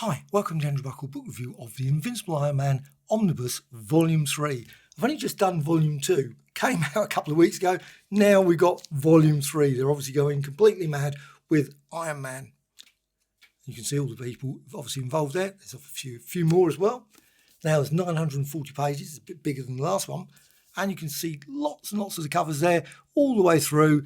Hi, welcome to Andrew Buckle book review of the Invincible Iron Man Omnibus Volume 3. I've only just done Volume 2. Came out a couple of weeks ago. Now we got Volume 3. They're obviously going completely mad with Iron Man. You can see all the people obviously involved there. There's a few more as well. Now there's 940 pages. It's a bit bigger than the last one. And you can see lots and lots of the covers there all the way through.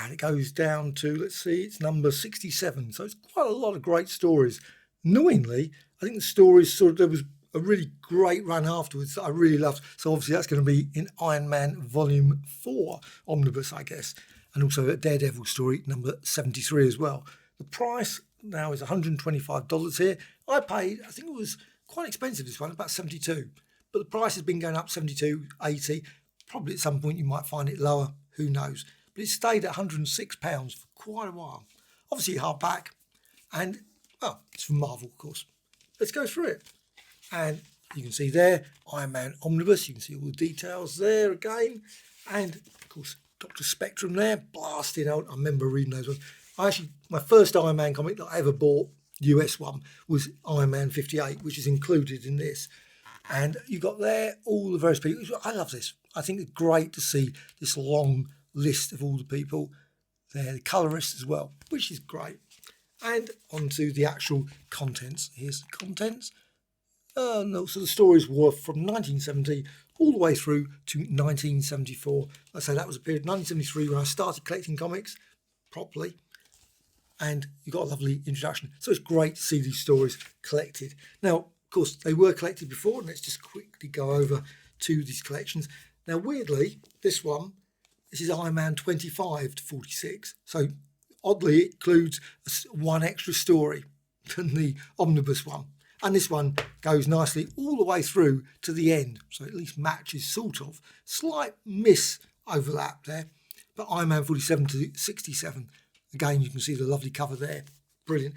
And it goes down to, let's see, it's number 67. So it's quite a lot of great stories. Annoyingly, I think the stories there was a really great run afterwards that I really loved. So obviously that's going to be in Iron Man Volume 4 Omnibus, I guess. And also a Daredevil story, number 73 as well. The price now is $125 here. I paid, I think it was quite expensive, this one, about 72. But the price has been going up, 72, 80. Probably at some point you might find it lower, who knows. But it stayed at £106 for quite a while. Obviously hardback, and well, it's from Marvel, of course. Let's go through it. And you can see there, Iron Man Omnibus. You can see all the details there again. And, of course, Dr. Spectrum there, blasting out. I remember reading those ones. My first Iron Man comic that I ever bought, US one, was Iron Man 58, which is included in this. And you got there all the various people. I love this. I think it's great to see this long list of all the people there, the colorists as well, which is great. And onto the actual contents. Here's the contents. So the stories were from 1970 all the way through to 1974. I say that was a period, 1973, when I started collecting comics properly. And you got a lovely introduction. So it's great to see these stories collected. Now, of course, they were collected before. And let's just quickly go over to these collections. Now, weirdly, this is Iron Man 25 to 46. So oddly, it includes one extra story than the Omnibus one. And this one goes nicely all the way through to the end. So at least matches, sort of. Slight miss overlap there. But Iron Man 47 to 67. Again, you can see the lovely cover there. Brilliant.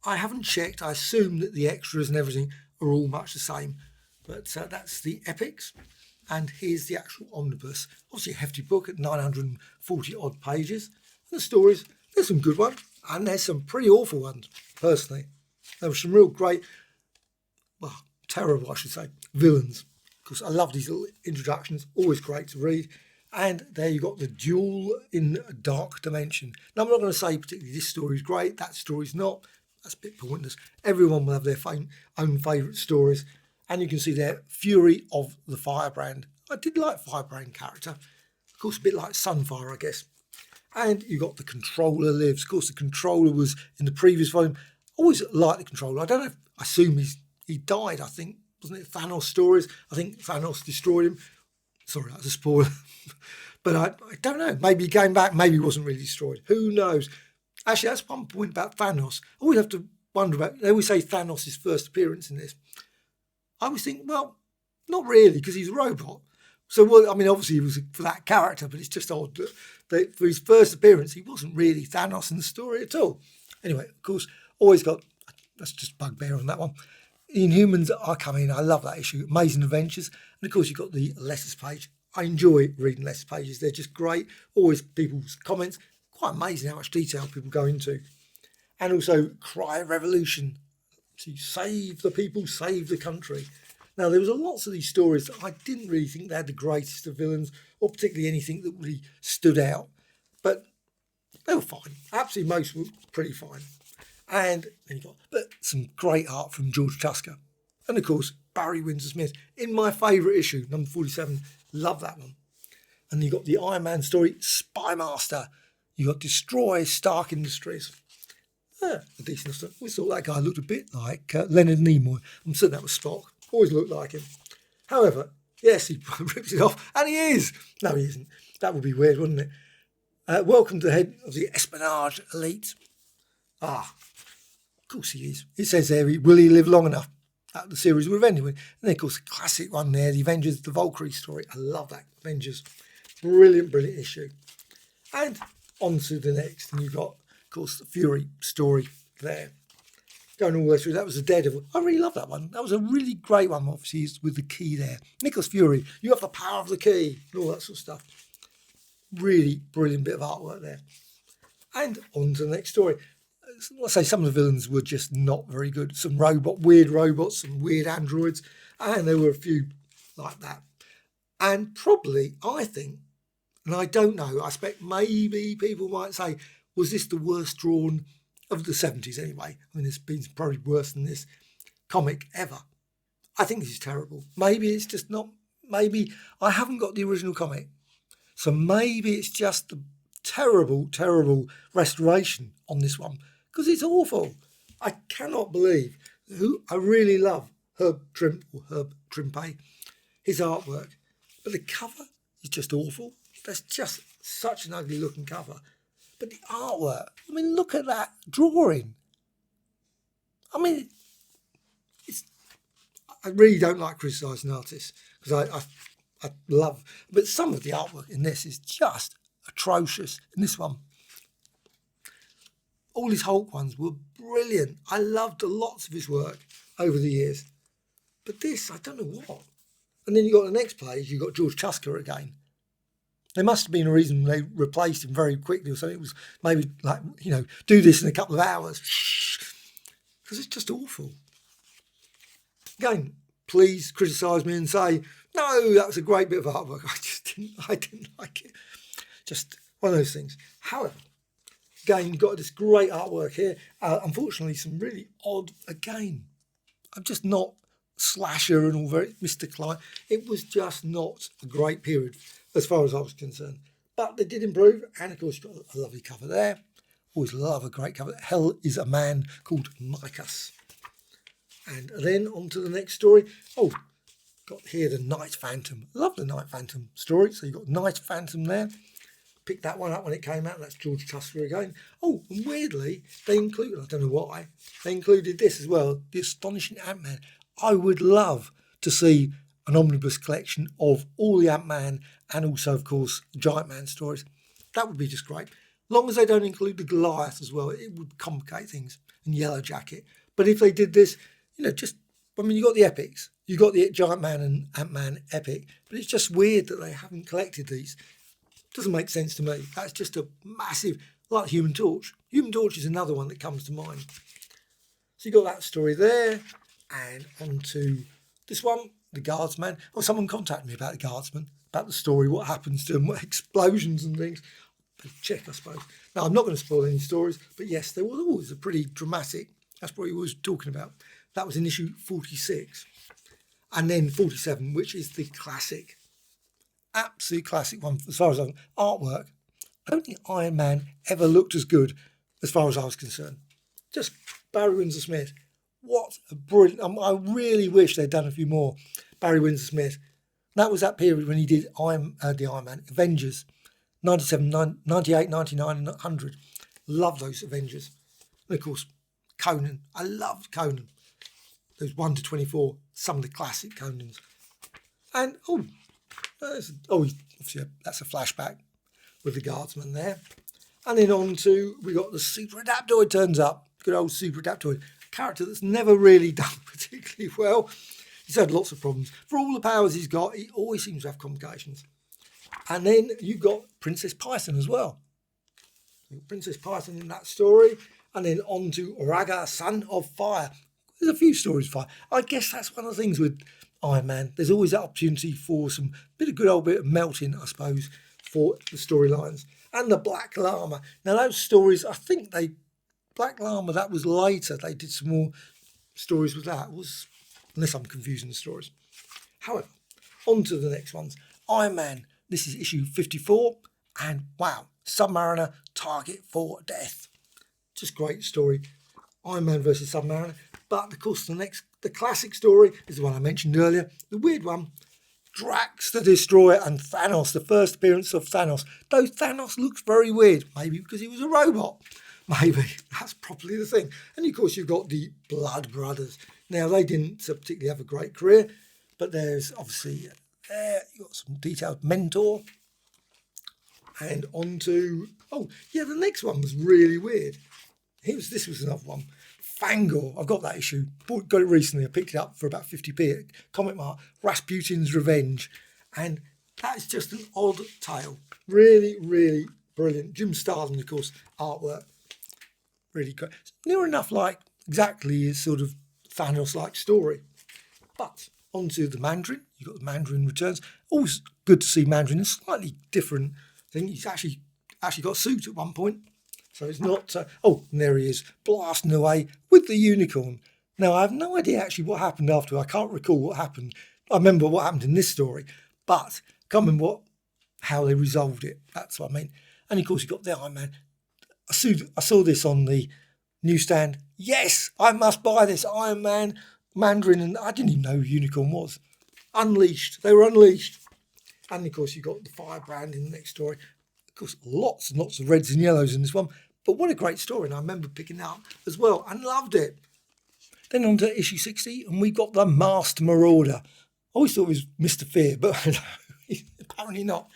I haven't checked. I assume that the extras and everything are all much the same. But that's the epics. And here's the actual Omnibus. Obviously a hefty book at 940 odd pages. And the stories, there's some good ones, and there's some pretty awful ones, personally. There were some real great, well, terrible, I should say, villains. Because I love these little introductions, always great to read. And there you got the Duel in a Dark Dimension. Now, I'm not going to say particularly this story is great, that story's not. That's a bit pointless. Everyone will have their own favourite stories. And you can see there, Fury of the Firebrand. I did like Firebrand character. Of course, a bit like Sunfire, I guess. And you got the Controller lives. Of course, the Controller was in the previous volume. Always liked the Controller. I don't know. I assume he died. I think, wasn't it Thanos stories? I think Thanos destroyed him. Sorry, that's a spoiler. But I don't know. Maybe he came back. Maybe he wasn't really destroyed. Who knows? Actually, that's one point about Thanos. I always have to wonder about. They always say Thanos' first appearance in this. I always think, well, not really, because he's a robot. So, well, I mean, obviously he was for that character, but it's just odd that for his first appearance, he wasn't really Thanos in the story at all. Anyway, of course, always got, that's just bugbear on that one. Inhumans are coming. I love that issue. Amazing Adventures. And of course, you've got the letters page. I enjoy reading letters pages. They're just great. Always people's comments. Quite amazing how much detail people go into. And also Cry of Revolution. So save the people, save the country. Now, there was lots of these stories that I didn't really think they had the greatest of villains, or particularly anything that really stood out. But they were fine. Absolutely most were pretty fine. And then you got some great art from George Tuska. And of course, Barry Windsor-Smith in my favourite issue, number 47. Love that one. And you got the Iron Man story, Spy Master. You got Destroy Stark Industries. A decent stuff. We thought that guy looked a bit like Leonard Nimoy. I'm certain that was Spock. Always looked like him. However, yes, he rips it off, and he is. No, he isn't. That would be weird, wouldn't it? Welcome to the head of the Espionage Elite. Of course he is. It says there, will he live long enough? The series with ended with. And then, of course, the classic one there, the Avengers, the Valkyrie story. I love that. Avengers. Brilliant, brilliant issue. And on to the next. And you've got, of course, the Fury story there. Going all the way through, that was a Daredevil. I really love that one. That was a really great one, obviously, with the key there. Nicholas Fury, you have the power of the key, and all that sort of stuff. Really brilliant bit of artwork there. And on to the next story. let's say some of the villains were just not very good. Some weird robots, some weird androids, and there were a few like that. And probably, I think, and I don't know, I expect maybe people might say, was this the worst drawn of the 70s anyway? I mean, it's been probably worse than this comic ever. I think this is terrible. Maybe it's just not, maybe I haven't got the original comic. So maybe it's just the terrible, terrible restoration on this one, because it's awful. I cannot believe who I really love, Herb Trimpe, his artwork. But the cover is just awful. That's just such an ugly looking cover. But the artwork, I mean, look at that drawing. I mean, I really don't like criticising artists because I love, but some of the artwork in this is just atrocious. In this one, all his Hulk ones were brilliant. I loved lots of his work over the years. But this, I don't know what. And then you got the next page, you got George Tuska again. There must have been a reason they replaced him very quickly or something. It was maybe like, do this in a couple of hours. Because it's just awful. Again, please criticise me and say, no, that was a great bit of artwork. I didn't like it. Just one of those things. However, again, you've got this great artwork here. Unfortunately, some really odd, again, I'm just not slasher and all very Mr. Klein. It was just not a great period as far as I was concerned. But they did improve, and of course, you've got a lovely cover there. Always love a great cover. Hell is a man called Micus. And then on to the next story. Oh, got here the Night Phantom. Love the Night Phantom story. So you've got Night Phantom there. Picked that one up when it came out. That's George Tusker again. Oh, and weirdly, they included, I don't know why, they included this as well, The Astonishing Ant-Man. I would love to see an omnibus collection of all the Ant-Man and also, of course, Giant Man stories. That would be just great. Long as they don't include the Goliath as well, it would complicate things. And Yellow Jacket. But if they did this, you got the epics. You got the Giant Man and Ant-Man epic. But it's just weird that they haven't collected these. Doesn't make sense to me. That's just a massive, like Human Torch. Human Torch is another one that comes to mind. So you got that story there. And on to this one, The Guardsman. Oh, someone contacted me about The Guardsman, about the story, what happens to them, what explosions and things. Check, I suppose. Now, I'm not going to spoil any stories, but yes, there was always a pretty dramatic, that's what he was talking about. That was in issue 46. And then 47, which is the classic, absolute classic one, as far as I'm artwork. I don't think Iron Man ever looked as good as far as I was concerned. Just Barry Windsor Smith. What a brilliant, I really wish they'd done a few more Barry Windsor Smith. That was that period when he did the Iron Man, Avengers, 97, 98, 99 and 100. Love those Avengers. And of course, Conan. I loved Conan. Those 1 to 24, some of the classic Conans. And, obviously that's a flashback with the Guardsman there. And then on to, we got the Super Adaptoid turns up. Good old Super Adaptoid. Character that's never really done particularly well. He's had lots of problems. For all the powers he's got, he always seems to have complications. And then you've got Princess Python as well. Princess Python in that story. And then on to Raga, Son of Fire. There's a few stories of fire. I guess that's one of the things with Iron Man. There's always that opportunity for some bit of melting, I suppose, for the storylines. And the Black Llama. Now those stories, I think Black Llama, that was later. They did some more stories with that. Unless I'm confusing the stories. However, on to the next ones. Iron Man. This is issue 54. And wow, Submariner, target for death. Just great story. Iron Man versus Submariner. But of course, the classic story is the one I mentioned earlier. The weird one. Drax the Destroyer and Thanos, the first appearance of Thanos. Though Thanos looks very weird. Maybe because he was a robot. Maybe. That's probably the thing. And of course, you've got the Blood Brothers. Now, they didn't particularly have a great career. But there's obviously you've got some detailed Mentor. And on to, the next one was really weird. This was another one. Fangor. I've got that issue. Got it recently. I picked it up for about 50p at Comic Mart. Rasputin's Revenge. And that is just an odd tale. Really, really brilliant. Jim Starlin, of course, artwork. really great. It's near enough like exactly his sort of Thanos-like story. But onto the Mandarin. You've got the Mandarin returns. Always good to see Mandarin. A slightly different thing. He's actually got a suit at one point. So it's not... oh, and there he is, blasting away with the unicorn. Now, I have no idea actually what happened after. I can't recall what happened. I remember what happened in this story, but I can't remember how they resolved it. That's what I mean. And of course, you've got the Iron Man. I saw this on the newsstand. Yes, I must buy this Iron Man Mandarin. And I didn't even know who Unicorn was. Unleashed. They were unleashed. And of course, you've got the Fireband in the next story. Of course, lots and lots of reds and yellows in this one. But what a great story. And I remember picking it up as well and loved it. Then on to issue 60, and we got the Masked Marauder. I always thought it was Mr. Fear, but apparently not.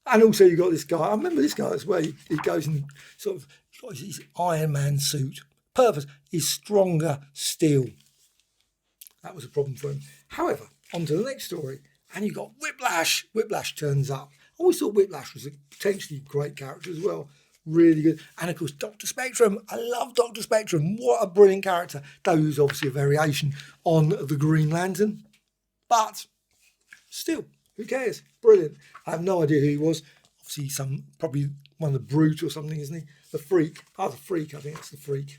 And also you got this guy. I remember this guy as well. He goes and sort of got his Iron Man suit. Purpose is stronger steel. That was a problem for him. However, on to the next story, and you got Whiplash. Whiplash turns up. I always thought Whiplash was a potentially great character as well. Really good. And of course, Dr. Spectrum. I love Dr. Spectrum. What a brilliant character. Though he was obviously a variation on the Green Lantern. But still, who cares? Brilliant. I have no idea who he was. Obviously, probably one of the Brute or something, isn't he? The Freak. Oh, the Freak. I think that's the Freak.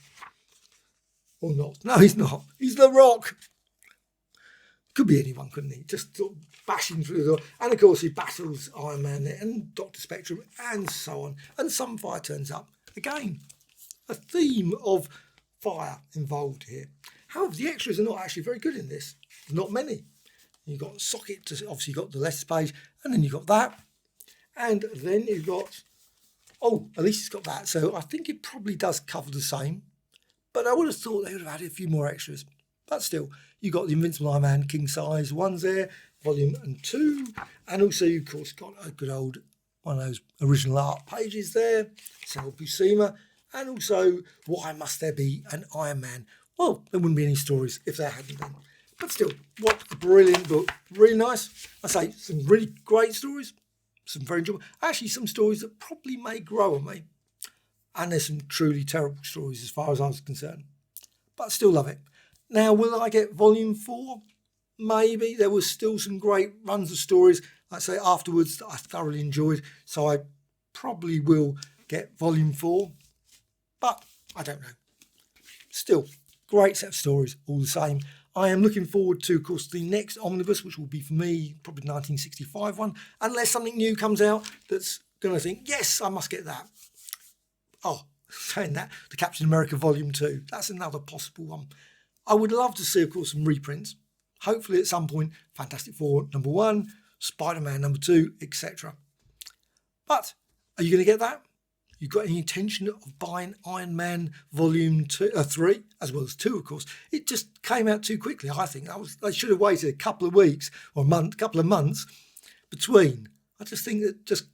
Or not. No, he's not. He's the Rock. Could be anyone, couldn't he? Just sort of bashing through the door. And of course, he battles Iron Man there and Dr. Spectrum and so on. And Sunfire turns up. Again, a theme of fire involved here. However, the extras are not actually very good in this. Not many. You've got Socket, obviously you've got the letters page, and then you've got that. And then you've got, oh, at least it's got that. So I think it probably does cover the same. But I would have thought they would have added a few more extras. But still, you've got the Invincible Iron Man King Size ones there, volume 2. And also, you, of course, got a good old one of those original art pages there, Sal Buscema. And also, why must there be an Iron Man? Well, there wouldn't be any stories if there hadn't been. But still, what a brilliant book. Really nice. I say, some really great stories. Some very enjoyable. Actually, some stories that probably may grow on me. And there's some truly terrible stories as far as I was concerned. But I still love it. Now, will I get volume 4? Maybe. There was still some great runs of stories, like I say, afterwards that I thoroughly enjoyed. So I probably will get volume 4. But I don't know. Still, great set of stories all the same. I am looking forward to, of course, the next Omnibus, which will be for me, probably the 1965 one, unless something new comes out that's going to think, yes, I must get that. Oh, saying that, the Captain America Volume 2, that's another possible one. I would love to see, of course, some reprints. Hopefully at some point, Fantastic Four number 1, Spider-Man number 2, etc. But are you going to get that? You got any intention of buying Iron Man Volume 3, as well as 2, of course? It just came out too quickly, I think. They should have waited a couple of weeks or couple of months between. I just think that just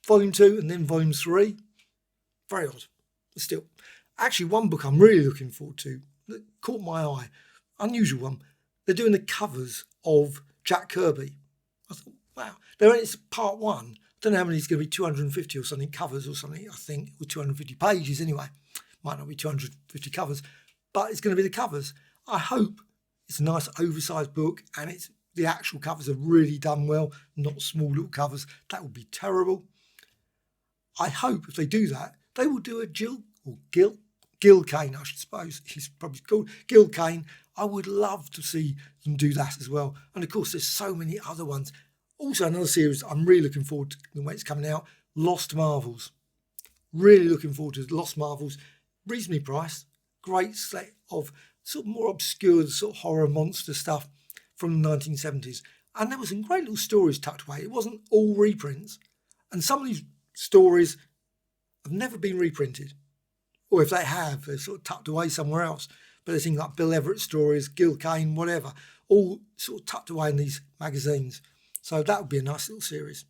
Volume 2 and then Volume 3, very odd. But still, actually, one book I'm really looking forward to that caught my eye, unusual one. They're doing the covers of Jack Kirby. I thought, wow. It's part 1. I don't know how many it's going to be, 250 or something covers or something, I think, or 250 pages anyway. Might not be 250 covers, but it's going to be the covers. I hope it's a nice oversized book and the actual covers are really done well, not small little covers. That would be terrible. I hope if they do that, they will do a Gil Kane, I should suppose. He's probably called Gil Kane. I would love to see them do that as well. And of course, there's so many other ones. Also, another series I'm really looking forward to the way it's coming out, Lost Marvels. Really looking forward to Lost Marvels. Reasonably priced. Great set of sort of more obscure sort of horror monster stuff from the 1970s. And there were some great little stories tucked away. It wasn't all reprints. And some of these stories have never been reprinted. Or if they have, they're sort of tucked away somewhere else. But there's things like Bill Everett stories, Gil Kane, whatever, all sort of tucked away in these magazines. So that would be a nice little series.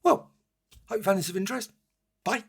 Well, hope you found this of interest. Bye.